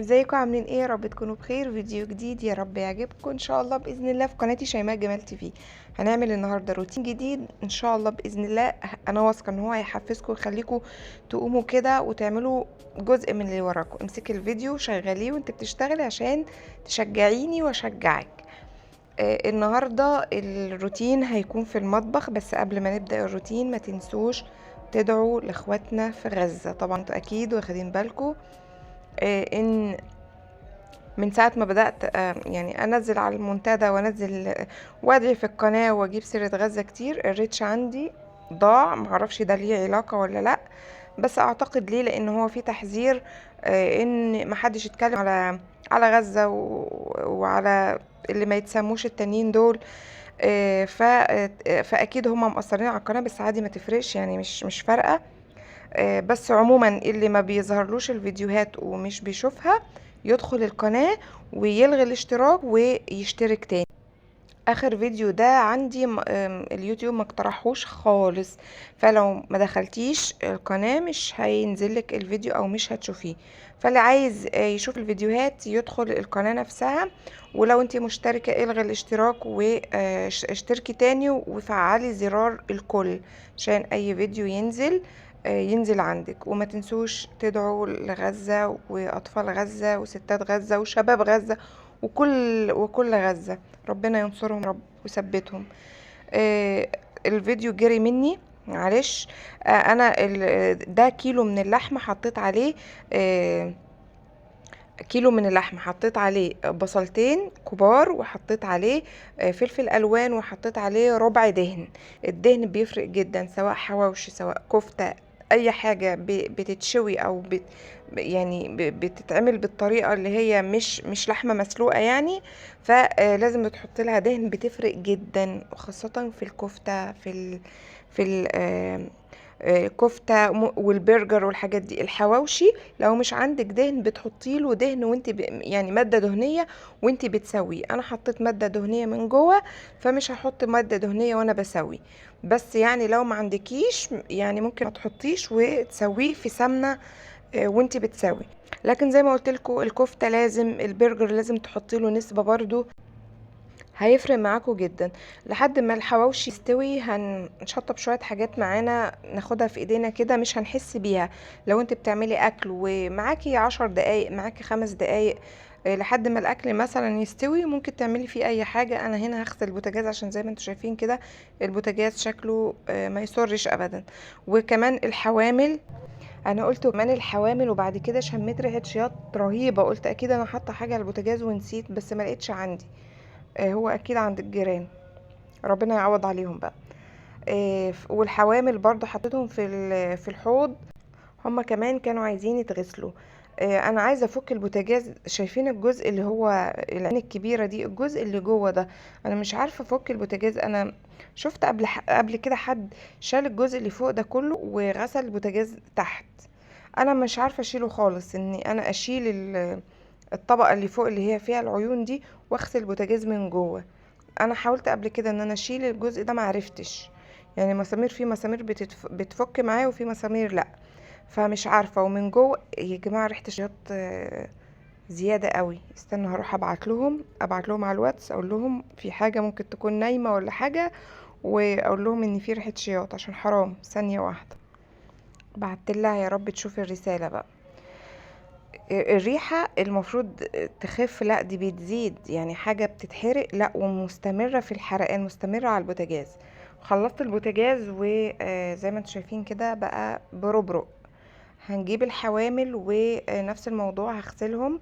ازيكم عاملين ايه؟ يا رب تكونوا بخير. فيديو جديد يا رب يعجبكم ان شاء الله باذن الله في قناتي شيماء جمال تي في. هنعمل النهارده روتين جديد ان شاء الله باذن الله. انا واثقه ان هو هيحفزكم ويخليكم تقوموا كده وتعملوا جزء من اللي وراكم. امسكي الفيديو شغليه وانت بتشتغلي عشان تشجعيني واشجعك. النهارده الروتين هيكون في المطبخ، بس قبل ما نبدا الروتين ما تنسوش تدعوا لاخواتنا في غزه. طبعا انتوا اكيد واخدين بالكم ان من ساعة ما بدأت يعني أنزل على المنتدى وأنزل وأدعي في القناة وأجيب سيرة غزة كتير، الريتش عندي ضاع. معرفش ده ليه علاقة ولا لأ، بس أعتقد ليه، لأن هو في تحذير إن محدش يتكلم على غزة وعلى اللي ما يتسموش التانيين دول. فأكيد هما مقصرين على القناة، بس عادي ما تفرقش، يعني مش فارقة. بس عموما اللي ما بيظهرلوش الفيديوهات ومش بيشوفها يدخل القناة ويلغي الاشتراك ويشترك تاني. اخر فيديو ده عندي اليوتيوب ما اقترحوش خالص، فلو ما دخلتيش القناة مش هينزلك الفيديو او مش هتشوفيه. فاللي عايز يشوف الفيديوهات يدخل القناة نفسها، ولو انتي مشتركة الغي الاشتراك واشتركي تاني وفعلي زرار الكل عشان اي فيديو ينزل عندك. وما تنسوش تدعوا لغزة واطفال غزة وستات غزة وشباب غزة وكل غزة. ربنا ينصرهم رب ويثبتهم. الفيديو جري مني معلش. انا ده كيلو من اللحمة حطيت عليه كيلو من اللحم، حطيت عليه بصلتين كبار وحطيت عليه فلفل الوان وحطيت عليه ربع دهن. الدهن بيفرق جدا، سواء حواوشي سواء كفتة، اي حاجة بتتشوي او يعني بتتعمل بالطريقة اللي هي مش لحمة مسلوقة يعني. فلازم بتحط لها دهن، بتفرق جدا، خاصة في الكفتة في كفتة والبرجر والحاجات دي. الحواوشي لو مش عندك دهن بتحطي له دهن وانت يعني مادة دهنية وانت بتسوي. انا حطيت مادة دهنية من جوه، فمش هحط مادة دهنية وانا بسوي. بس يعني لو ما عندكيش يعني ممكن ما تحطيش وتسويه في سمنة وانت بتسوي. لكن زي ما قلت لكم الكفتة لازم، البرجر لازم تحطي له نسبة برضو، هيفرق معاكم جدا. لحد ما الحواوشي يستوي هنشطب شوية حاجات معانا ناخدها في ايدينا كده مش هنحس بيها. لو انت بتعملي اكل ومعاكي 10 دقايق، معاكي 5 دقايق لحد ما الاكل مثلا يستوي، ممكن تعملي فيه اي حاجة. انا هنا هغسل البوتاجاز عشان زي ما انتوا شايفين كده البوتاجاز شكله ما يسرش ابدا. وكمان الحوامل، انا قلت كمان الحوامل وبعد كده شميت ريحة شياط رهيبة، قلت اكيد انا حاطة حاجة على البوتاجاز ونسيت، بس ما لقيتش عندي. هو اكيد عند الجيران، ربنا يعوض عليهم بقى. والحوامل برضو حطيتهم في الحوض، هما كمان كانوا عايزين يتغسلوا. انا عايزه افك البوتاجاز. شايفين الجزء اللي هو العين الكبيره دي، الجزء اللي جوه ده، انا مش عارفه افك البوتاجاز. انا شفت قبل كده حد شال الجزء اللي فوق ده كله وغسل البوتاجاز تحت. انا مش عارفه اشيله خالص، اني انا اشيل الطبقه اللي فوق اللي هي فيها العيون دي واغسل البوتاجاز من جوه. انا حاولت قبل كده ان انا اشيل الجزء ده، معرفتش. يعني مسامير، في مسامير بتفك معايا وفي مسامير لا، فمش عارفه. ومن جوه يا جماعه ريحه الشياط زياده قوي. استنى هروح ابعت لهم على الواتس، اقول لهم في حاجه ممكن تكون نايمه ولا حاجه، واقول لهم ان في ريحه شياط عشان حرام. ثانيه واحده، بعت لها يا رب تشوف الرساله بقى. الريحة المفروض تخف، لا دي بتزيد، يعني حاجة بتتحرق لا ومستمرة في الحرقان، مستمرة على البوتاجاز. خلصت البوتاجاز وزي ما انتم شايفين كده بقى بربرق. هنجيب الحوامل ونفس الموضوع هغسلهم.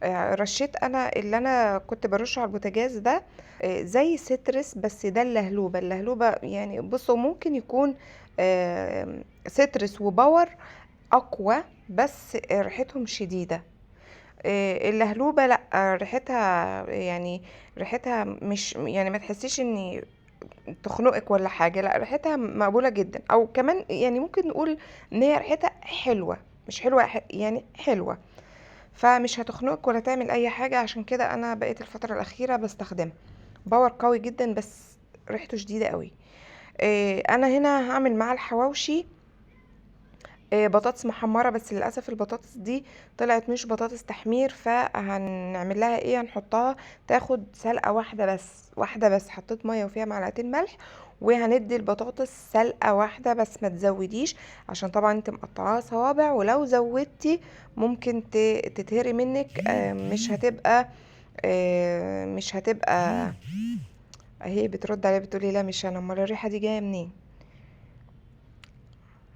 رشيت انا اللي انا كنت برشه على البوتاجاز ده زي سترس، بس ده اللهلوبة يعني. بصوا ممكن يكون سترس وباور اقوى، بس ريحتهم شديدة. اللهلوبة لا، ريحتها يعني ريحتها مش يعني ما تحسيش ان تخنقك ولا حاجة، لا ريحتها مقبولة جدا. او كمان يعني ممكن نقول ان هي ريحتها حلوة، مش حلوة يعني حلوة، فمش هتخنقك ولا تعمل اي حاجة. عشان كده انا بقيت الفترة الاخيرة بستخدمها. باور قوي جدا بس ريحته شديدة قوي. انا هنا هعمل مع الحواوشي بطاطس محمرة، بس للأسف البطاطس دي طلعت مش بطاطس تحمير، فهنعمل لها ايه، هنحطها تاخد سلقة واحدة بس، واحدة بس. حطيت مية وفيها معلقتين ملح، وهندي البطاطس سلقة واحدة بس، ما تزوديش عشان طبعا انت مقطعاها صوابع، ولو زودتي ممكن تتهري منك. مش هتبقى اهي بترد عليا بتقولي لا مش انا، امال الريحة دي جاية منين؟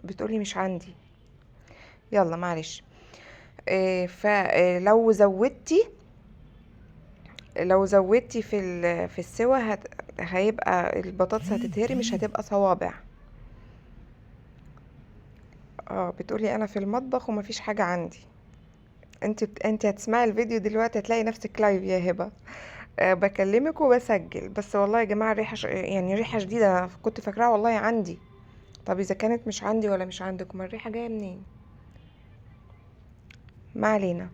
بتقولي مش عندي. يلا معلش. فلو زودتي، في السوا هيبقى البطاطس هتتهري، مش هتبقى صوابع. بتقولي انا في المطبخ ومفيش حاجة عندي. انت هتسمعي الفيديو دلوقتي هتلاقي نفسك لايف يا هبة. بكلمك وبسجل، بس والله يا جماعة الريحة يعني ريحة شديدة، انا كنت فاكراها والله عندي. طب اذا كانت مش عندي ولا مش عندكم، الريحة جاية منين؟ ما علينا.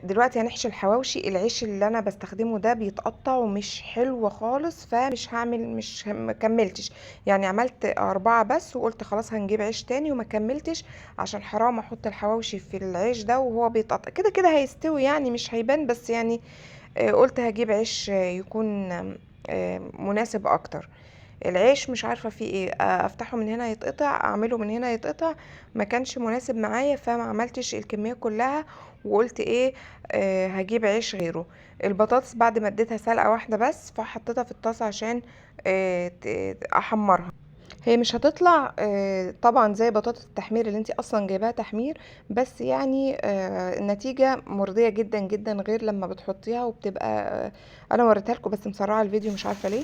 دلوقتي هنحشي الحواوشي. العيش اللي انا بستخدمه ده بيتقطع ومش حلو خالص، فمش هعمل، مش مكملتش يعني، عملت 4 بس وقلت خلاص هنجيب عيش تاني، وما كملتش عشان حرام احط الحواوشي في العيش ده وهو بيتقطع. كده كده هيستوي يعني، مش هيبان، بس يعني قلت هجيب عيش يكون مناسب اكتر. العيش مش عارفه فيه ايه، افتحه من هنا يتقطع، اعمله من هنا يتقطع، ما كانش مناسب معايا، فما عملتش الكميه كلها، وقلت ايه، هجيب عيش غيره. البطاطس بعد ما اديتها سلقه واحده بس، فحطيتها في الطاسه عشان احمرها. هي مش هتطلع طبعا زي بطاطس التحمير اللي انتي اصلا جايباها تحمير، بس يعني النتيجة مرضية جدا جدا، غير لما بتحطيها وبتبقى انا وريتها لكم بس مسرعة الفيديو مش عارفة ليه.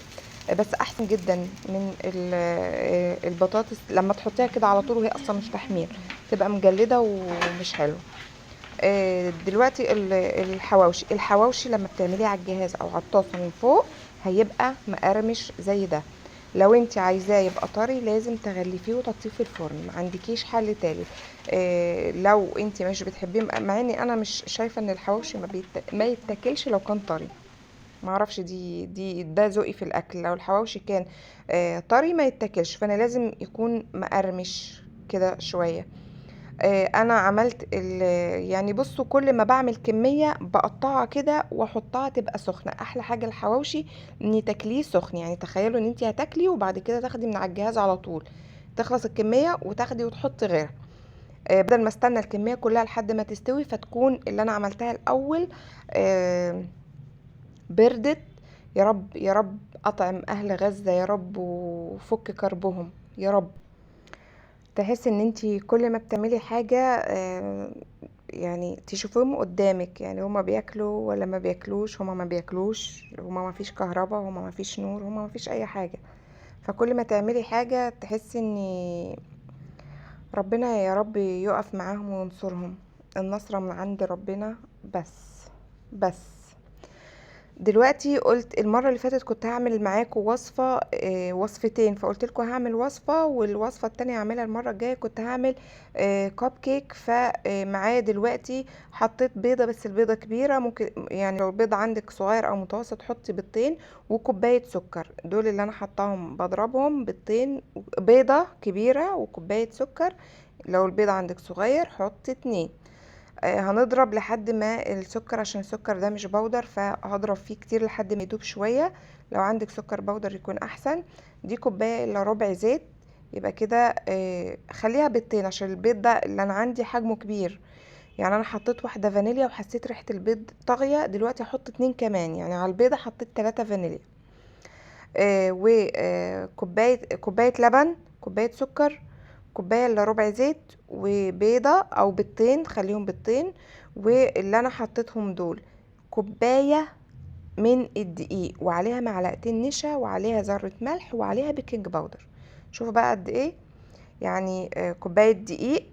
بس احسن جدا من البطاطس لما تحطيها كده على طول وهي اصلا مش تحمير، تبقى مجلدة ومش حلو. دلوقتي الحواوشي لما بتعمليه على الجهاز او على الطاسة من فوق هيبقى مقرمش زي ده. لو انت عايزاه يبقى طري لازم تغلفيه وتحطيه في الفرن، ما عندكيش حل تالت. لو انت مش بتحبيه، مع اني انا مش شايفه ان الحواوشي ما يتاكلش لو كان طري، ما اعرفش، ده ذوقي في الاكل. لو الحواوشي كان طري ما يتاكلش، فانا لازم يكون مقرمش كده شويه. انا عملت يعني بصوا، كل ما بعمل كمية بقطعها كده واحطها تبقى سخنة. احلى حاجة الحواوشي ان تاكليه سخن، يعني تخيلوا ان انت هتاكلي وبعد كده تاخدي من على الجهاز على طول، تخلص الكمية وتاخدي وتحطي غيرها، بدل ما استنى الكمية كلها لحد ما تستوي، فتكون اللي انا عملتها الاول بردت. يا رب يا رب اطعم اهل غزة يا رب، وفك كربهم يا رب. تحس ان انتي كل ما بتعملي حاجة يعني تشوفيهم قدامك، يعني هما بياكلوا ولا ما بياكلوش، هما ما بياكلوش، هما ما فيش كهرباء، هما ما فيش نور، هما ما فيش اي حاجة. فكل ما تعملي حاجة تحسي ان ربنا يا رب يقف معاهم وينصرهم، النصرة من عند ربنا. بس دلوقتي قلت المرة اللي فاتت كنت هعمل معاكم وصفة، وصفتين، فقلت لكم هعمل وصفة والوصفة التانية هعملها المرة الجاية. كنت هعمل كب كيك، فمعايا دلوقتي حطيت بيضة، بس البيضة كبيرة، ممكن يعني لو البيض عندك صغير او متوسط حطي بيضتين، وكوباية سكر. دول اللي انا حطاهم بضربهم، بيضتين، بيضة كبيرة وكوباية سكر. لو البيض عندك صغير حطي 2. هنضرب لحد ما السكر، عشان السكر ده مش بودر، فهضرب فيه كتير لحد ما يدوب شوية. لو عندك سكر بودر يكون احسن. دي كوباية الا ربع زيت. يبقى كده خليها بيضتين، عشان البيض ده اللي انا عندي حجمه كبير، يعني انا حطيت واحدة فانيليا وحسيت ريحة البيض طاغية، دلوقتي احط 2 كمان، يعني على البيضة حطيت 3 فانيليا. وكوباية لبن، كوباية سكر، كوباية الا ربع زيت، وبيضة او بيضتين، خليهم بيضتين. واللي انا حطيتهم دول كوباية من الدقيق، وعليها معلقتين نشا، وعليها ذرة ملح، وعليها بيكنج باودر. شوفوا بقى قد ايه، يعني كوباية دقيق.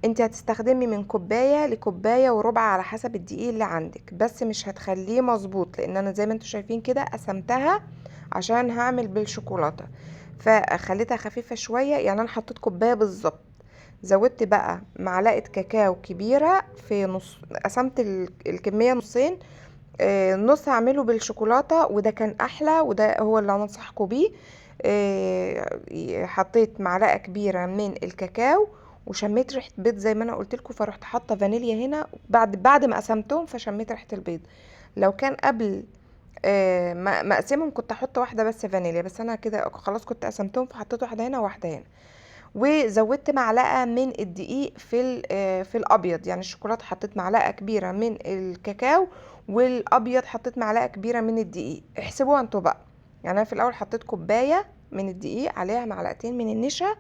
انت هتستخدمي من كوباية لكوباية وربع على حسب الدقيق اللي عندك، بس مش هتخليه مظبوط، لان انا زي ما انتوا شايفين كده قسمتها عشان هعمل بالشوكولاتة، فخليتها خفيفة شوية، يعني انا حطيت كوباية بالظبط. زودت بقى معلقة كاكاو كبيرة في نص، قسمت الكمية نصين. نص هعمله بالشوكولاتة، وده كان احلى، وده هو اللي انصحكم بيه. حطيت معلقة كبيرة من الكاكاو، وشميت ريحه بيض زي ما انا قلت لكم، فرحت حاطه فانيليا هنا بعد ما قسمتهم، فشميت ريحه البيض. لو كان قبل ما اقسمهم كنت احط واحده بس فانيليا، بس انا كده خلاص كنت قسمتهم فحطيت واحده هنا وواحده هنا. وزودت معلقه من الدقيق في الابيض، يعني الشوكولاته حطيت معلقه كبيره من الكاكاو، والابيض حطيت معلقه كبيره من الدقيق. احسبوها انتوا بقى. يعني انا في الاول حطيت كوبايه من الدقيق، عليها معلقتين من النشا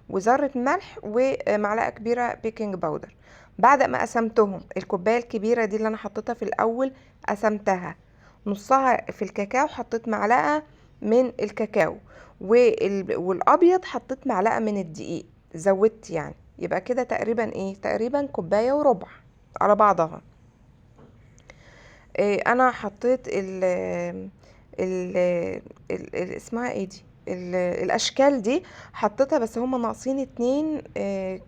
وذره ملح ومعلقه كبيره بيكنج باودر. بعد ما قسمتهم، الكوبايه الكبيره دي اللي انا حطيتها في الاول قسمتها نصها في الكاكاو، حطيت معلقه من الكاكاو، والابيض حطيت معلقه من الدقيق، زودت يعني. يبقى كده تقريبا ايه، تقريبا كوبايه وربع على بعضها. انا حطيت ال اسمها ايه دي، الاشكال دي حطيتها، بس هما ناقصين اتنين.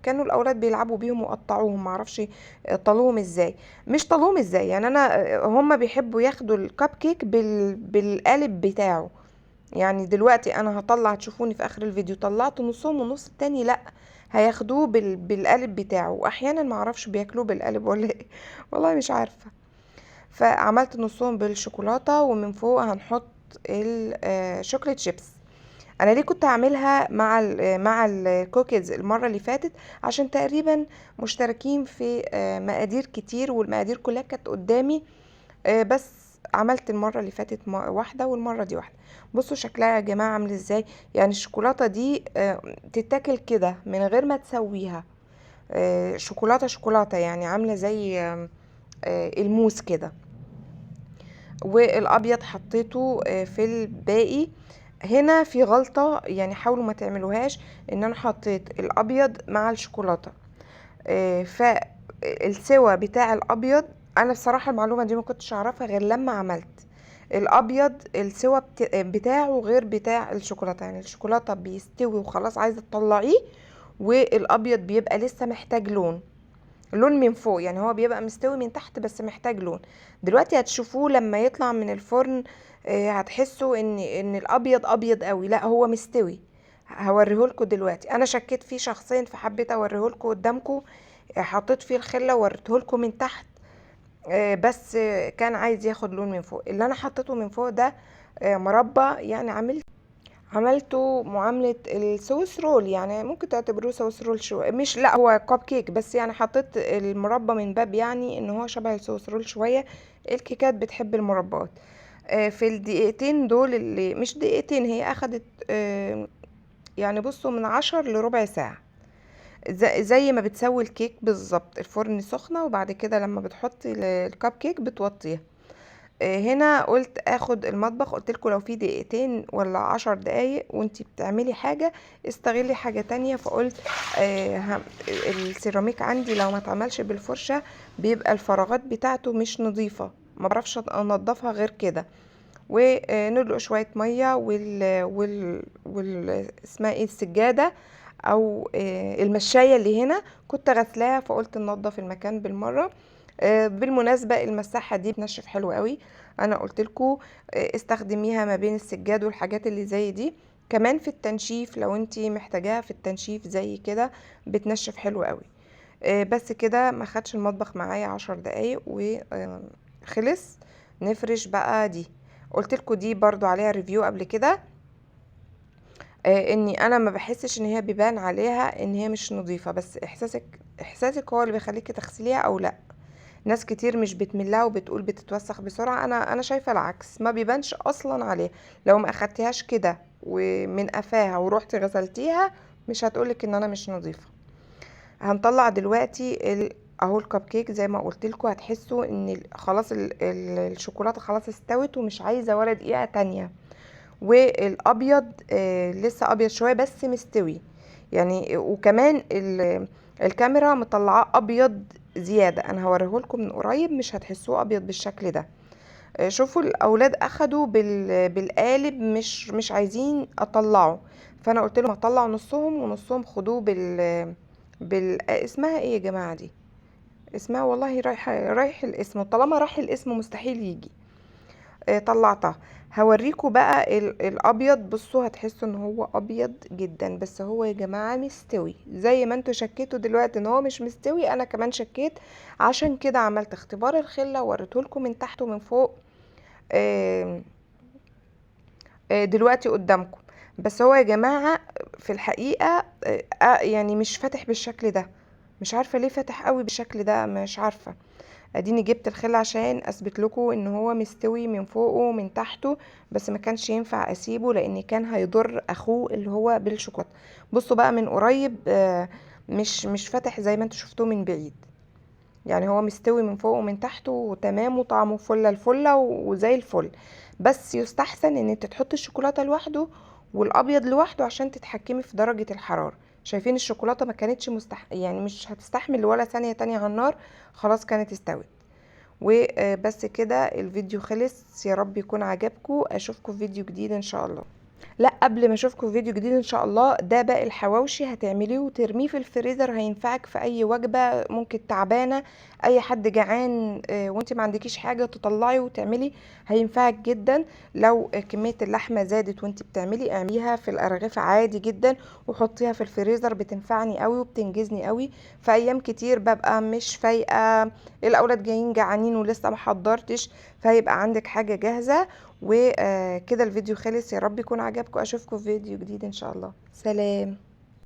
كانوا الاولاد بيلعبوا بيهم وقطعوهم، معرفش طلوهم ازاي. مش طلوهم ازاي يعني، انا هما بيحبوا ياخدوا الكب كيك بالقالب بتاعه. يعني دلوقتي انا هطلع، تشوفوني في اخر الفيديو طلعت نصهم والنص التاني لا، هياخدوه بالقالب بتاعه. واحيانا معرفش بياكلوه بالقالب ولا ايه والله مش عارفه. فعملت نصهم بالشوكولاته، ومن فوق هنحط الشوكليت شيبس. انا ليه كنت هعملها مع الكوكيز المره اللي فاتت؟ عشان تقريبا مشتركين في مقادير كتير، والمقادير كلها كانت قدامي. بس عملت المره اللي فاتت واحده، والمره دي واحده. بصوا شكلها يا جماعه عامل ازاي. يعني الشوكولاته دي تتاكل كده من غير ما تسويها. شوكولاته شوكولاته يعني، عامله زي الموس كده. والابيض حطيته في الباقي. هنا في غلطة يعني، حاولوا ما تعملوهاش، ان انا حطيت الابيض مع الشوكولاتة. فالسوا بتاع الابيض، انا بصراحة المعلومة دي ما كنتش اعرفها غير لما عملت الابيض. السوا بتاعه غير بتاع الشوكولاتة، يعني الشوكولاتة بيستوي وخلاص عايزة تطلعيه، والابيض بيبقى لسه محتاج لون من فوق، يعني هو بيبقى مستوي من تحت بس محتاج لون. دلوقتي هتشوفوه لما يطلع من الفرن، هتحسوا ان الابيض ابيض قوي، لا هو مستوي. هوريهولكوا دلوقتي، انا شكيت فيه شخصيا فحبيت اوريهولكوا قدامكم. حطيت فيه الخله ووريتهولكوا من تحت. بس كان عايز ياخد لون من فوق. اللي انا حطيته من فوق ده مربى، يعني عملته معاملة السويس رول، يعني ممكن تعتبروه سويس رول شوية، مش لا هو كوب كيك، بس يعني حطيت المربى من باب يعني ان هو شبه السويس رول شوية. الكيكات بتحب المربات. في الدقيقتين دول، اللي مش دقيقتين، هي اخدت يعني بصوا من 10 لربع ساعة. زي ما بتسوي الكيك بالظبط، الفرن سخنة، وبعد كده لما بتحطي الكب كيك بتوطيها. هنا قلت اخد المطبخ، قلت لكم لو في دقيقتين ولا 10 دقايق وانتي بتعملي حاجة استغلي حاجة تانية. فقلت السيراميك عندي لو ما اتعملش بالفرشة بيبقى الفراغات بتاعته مش نظيفة، ما بعرفش انضفها غير كده. وندلق شوية مية اسمها ايه، السجادة او المشاية اللي هنا كنت غسلاها، فقلت ننضف المكان بالمرة. بالمناسبة المساحة دي بتنشف حلو قوي. انا قلت لكم استخدميها ما بين السجاد والحاجات اللي زي دي، كمان في التنشيف لو انتي محتاجاها في التنشيف زي كده بتنشف حلو قوي. بس كده ما خدش المطبخ معايا 10 دقايق وخلص. نفرش بقى دي. قلت لكم دي برضو عليها ريفيو قبل كده، اني انا ما بحسش ان هي بيبان عليها ان هي مش نظيفة، بس احساسك هو اللي بيخليكي تغسليها او لا. ناس كتير مش بتملها وبتقول بتتوسخ بسرعة، انا شايفة العكس، ما بيبانش اصلا عليها. لو ما اخدتيهاش كده ومن قفاها ورحتي غسلتيها مش هتقولك ان انا مش نظيفة. هنطلع دلوقتي اهو الكب كيك زي ما قلت لكم. هتحسوا ان خلاص الشوكولاتة خلاص استوت ومش عايزة ولا دقيقة تانية. والابيض لسه ابيض شويه بس مستوي يعني. وكمان الكاميرا مطلعاه ابيض زياده، انا هوريهولكم من قريب مش هتحسوه ابيض بالشكل ده. شوفوا الاولاد اخدوا بالقالب، مش عايزين اطلعه. فانا قلت لهم هطلع نصهم ونصهم خدوه اسمها ايه يا جماعه دي، اسمها والله رايح الاسم، طالما راح الاسم مستحيل يجي. طلعتها. هوريكم بقى الابيض. بصوا هتحسوا ان هو ابيض جدا، بس هو يا جماعه مستوي زي ما انتوا شكيتوا دلوقتي ان هو مش مستوي، انا كمان شكيت. عشان كده عملت اختبار الخله ووريتهولكم من تحت ومن فوق آه، دلوقتي قدامكم. بس هو يا جماعه في الحقيقه يعني مش فاتح بالشكل ده. مش عارفه ليه فاتح قوي بالشكل ده، مش عارفه. اديني جبت الخل عشان اثبت لكم ان هو مستوي من فوقه ومن تحته، بس ما كانش ينفع اسيبه لان كان هيضر اخوه اللي هو بالشوكولاته. بصوا بقى من قريب مش فاتح زي ما انتوا شفتوه من بعيد. يعني هو مستوي من فوق ومن تحته وتمام، وطعمه فله الفله وزي الفل. بس يستحسن ان انت تحطي الشوكولاته لوحده والابيض لوحده عشان تتحكمي في درجه الحراره. شايفين الشوكولاته ما كانتش يعني مش هتستحمل ولا ثانيه تانية على النار، خلاص كانت استوت. وبس كده الفيديو خلص. يا رب يكون عجبكم. اشوفكم في فيديو جديد ان شاء الله. لا، قبل ما اشوفكم في فيديو جديد ان شاء الله، ده باقي الحواوشي هتعمليه وترميه في الفريزر، هينفعك في اي وجبه. ممكن تعبانه، اي حد جعان وانت ما عندكيش حاجه تطلعي وتعملي، هينفعك جدا. لو كميه اللحمه زادت وانت بتعملي، اعمليها في الارغفه عادي جدا وحطيها في الفريزر. بتنفعني قوي وبتنجزني قوي في ايام كتير ببقى مش فايقه، الاولاد جايين جعانين ولسه ما حضرتش، فيبقى عندك حاجه جاهزه. وكده الفيديو خلص. يا رب يكون عجبكم. اشوفكم في فيديو جديد ان شاء الله. سلام.